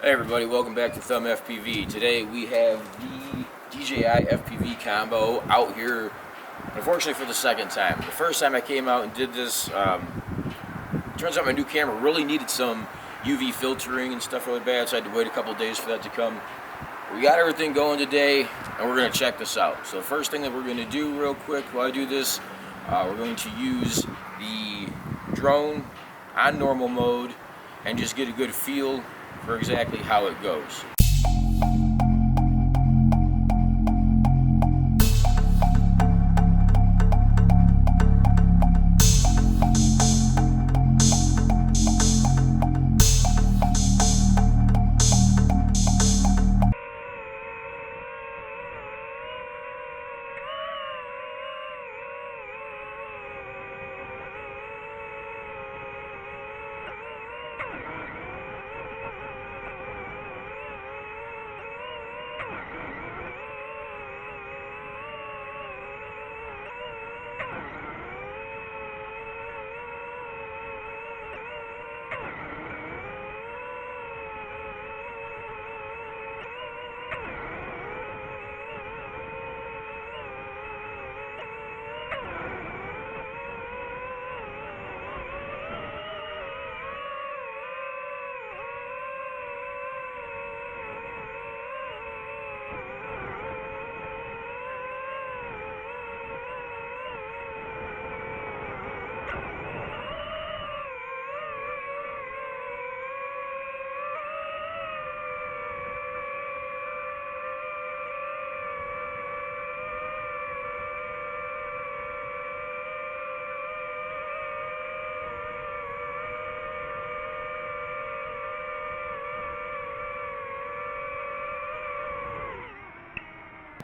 Hey everybody, welcome back to Thumb FPV. Today we have the DJI FPV Combo out here, unfortunately for the second time. The first time I came out and did this, turns out my new camera really needed some UV filtering and stuff really bad, so I had to wait a couple days for that to come. We got everything going today, and we're going to check this out. So the first thing that we're going to do real quick while I do this, we're going to use the drone on normal mode and just get a good feel for exactly how it goes.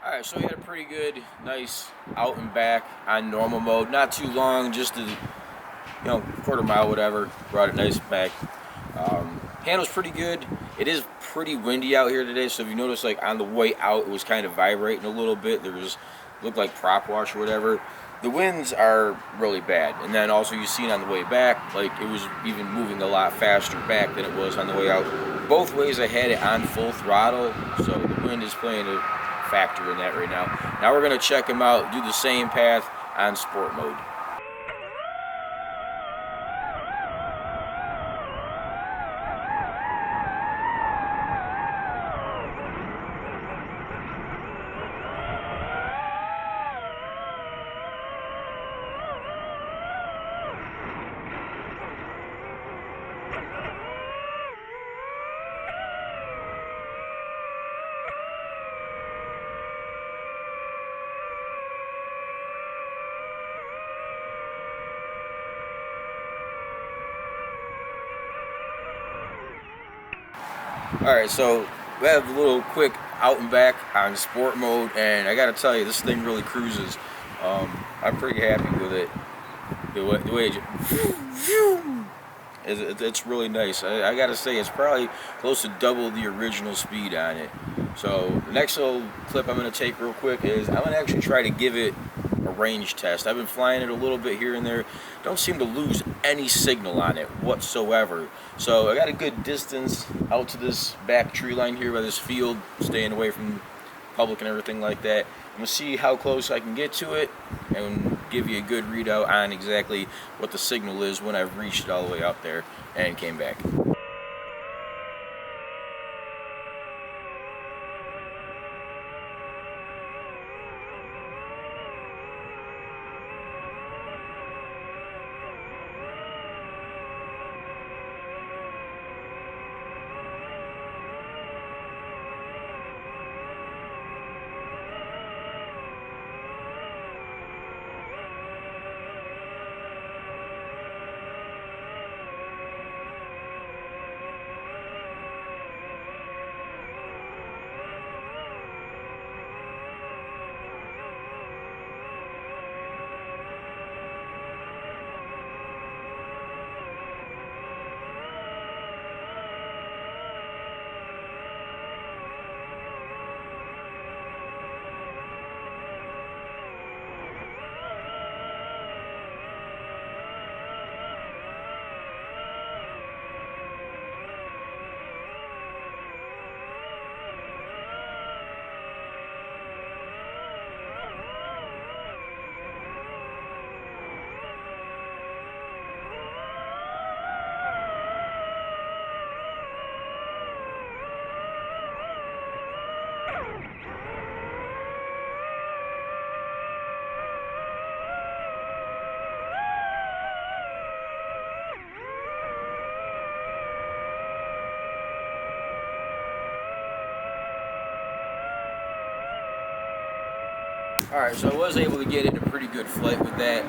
Alright, so we had a pretty good, nice out and back on normal mode. Not too long, just a quarter mile, whatever. Brought it nice back. Handle's pretty good. It is pretty windy out here today, so if you notice, like on the way out, it was kind of vibrating a little bit. There was, looked like prop wash or whatever. The winds are really bad, and then also you seen on the way back, like it was even moving a lot faster back than it was on the way out. Both ways I had it on full throttle, so the wind is playing a factor in that right now. Now we're going to check them out, do the same path on sport mode. Alright, so we have a little quick out and back on sport mode, and I gotta tell you, this thing really cruises. I'm pretty happy with it. The way it's really nice. I gotta say, it's probably close to double the original speed on it. So the next little clip I'm gonna take real quick is I'm gonna actually try to give it a range test. I've been flying it a little bit here and there. Don't seem to lose any signal on it whatsoever. So I got a good distance out to this back tree line here by this field, staying away from public and everything like that. I'm gonna see how close I can get to it and give you a good readout on exactly what the signal is when I've reached it all the way out there and came back. Alright, so I was able to get in a pretty good flight with that.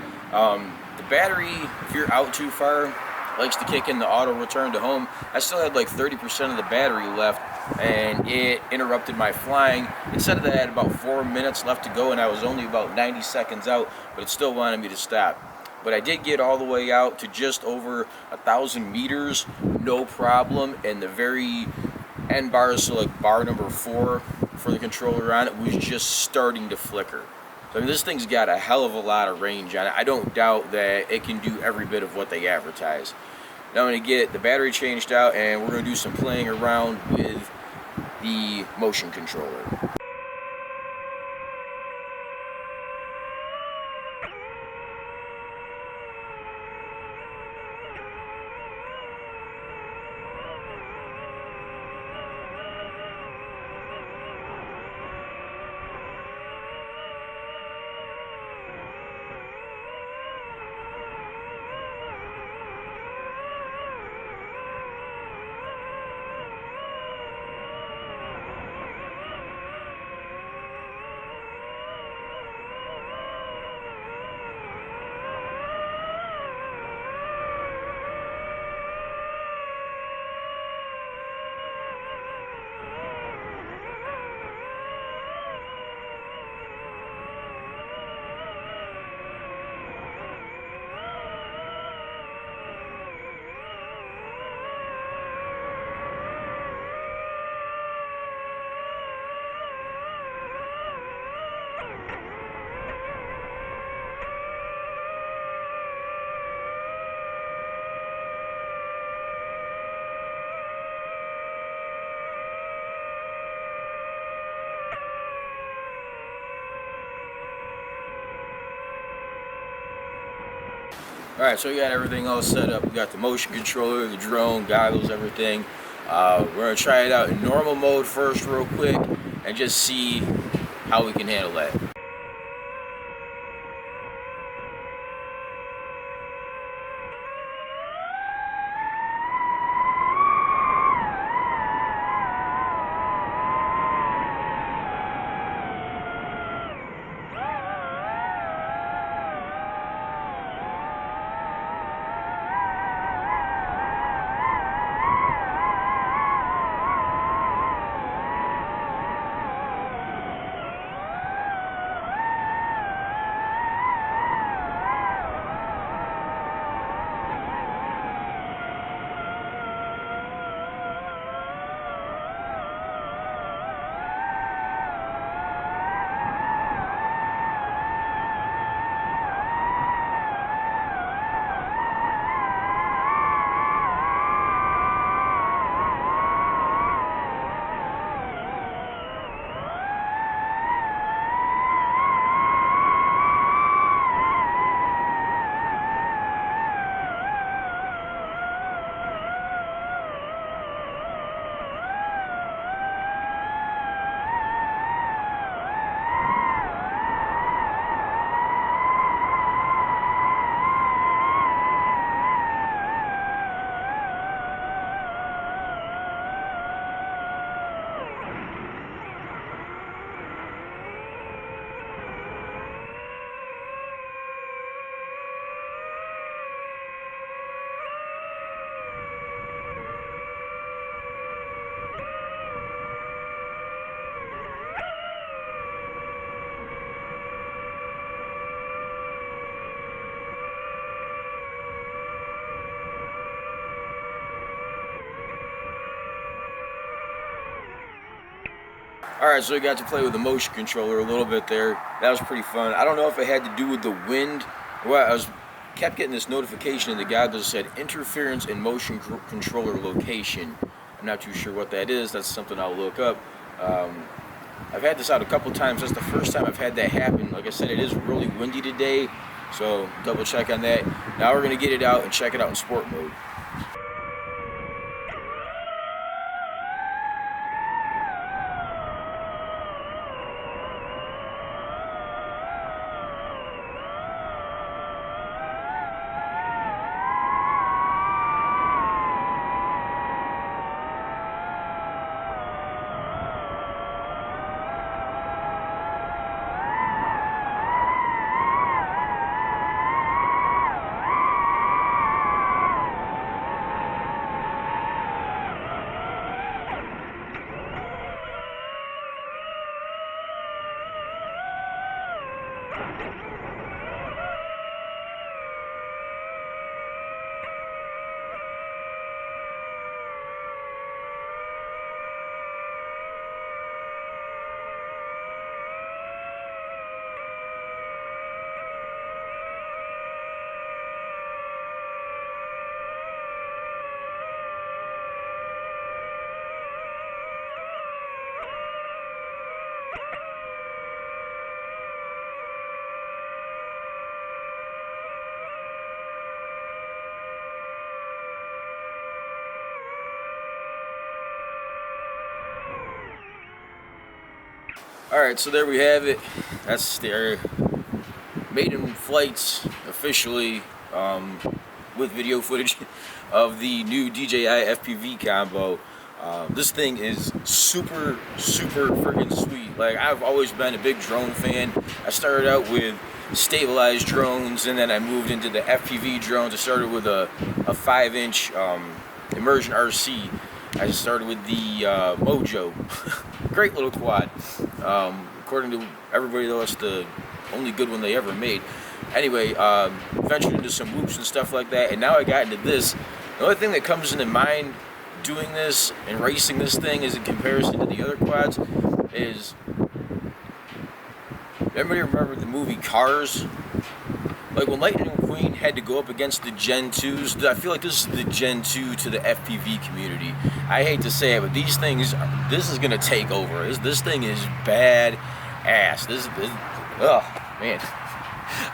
The battery, if you're out too far, likes to kick in the auto return to home. I still had like 30% of the battery left, and it interrupted my flying. It said that I had about 4 minutes left to go, and I was only about 90 seconds out, but it still wanted me to stop. But I did get all the way out to just over 1,000 meters, no problem, and the very end bar, so like bar number 4 for the controller on it, was just starting to flicker. So I mean, this thing's got a hell of a lot of range on it. I don't doubt that it can do every bit of what they advertise. Now I'm going to get the battery changed out, and we're going to do some playing around with the motion controller. Alright, so we got everything all set up. We got the motion controller, the drone, goggles, everything. We're going to try it out in normal mode first real quick and just see how we can handle that. Alright, so we got to play with the motion controller a little bit there. That was pretty fun. I don't know if it had to do with the wind. Well, kept getting this notification in the goggles that said interference in motion controller location. I'm not too sure what that is. That's something I'll look up. I've had this out a couple times. That's the first time I've had that happen. Like I said, it is really windy today, so double check on that. Now we're going to get it out and check it out in sport mode. Alright, so there we have it. That's their maiden flights officially, with video footage of the new DJI FPV Combo. This thing is super freaking sweet. Like, I've always been a big drone fan. I started out with stabilized drones, and then I moved into the FPV drones. I started with a 5-inch immersion RC. I just started with the Mojo. Great little quad. According to everybody, though, it's the only good one they ever made. Anyway, ventured into some whoops and stuff like that, and now I got into this. The only thing that comes into mind doing this and racing this thing is in comparison to the other quads is, everybody remember the movie Cars? Like, when Lightning McQueen had to go up against the Gen 2s, I feel like this is the Gen 2 to the FPV community. I hate to say it, but these things, this is going to take over. This thing is bad ass. Oh, man.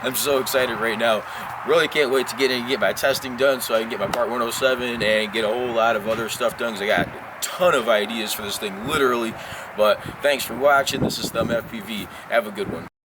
I'm so excited right now. Really can't wait to get in and get my testing done so I can get my Part 107 and get a whole lot of other stuff done, because I got a ton of ideas for this thing, literally. But thanks for watching. This is Thumb FPV. Have a good one.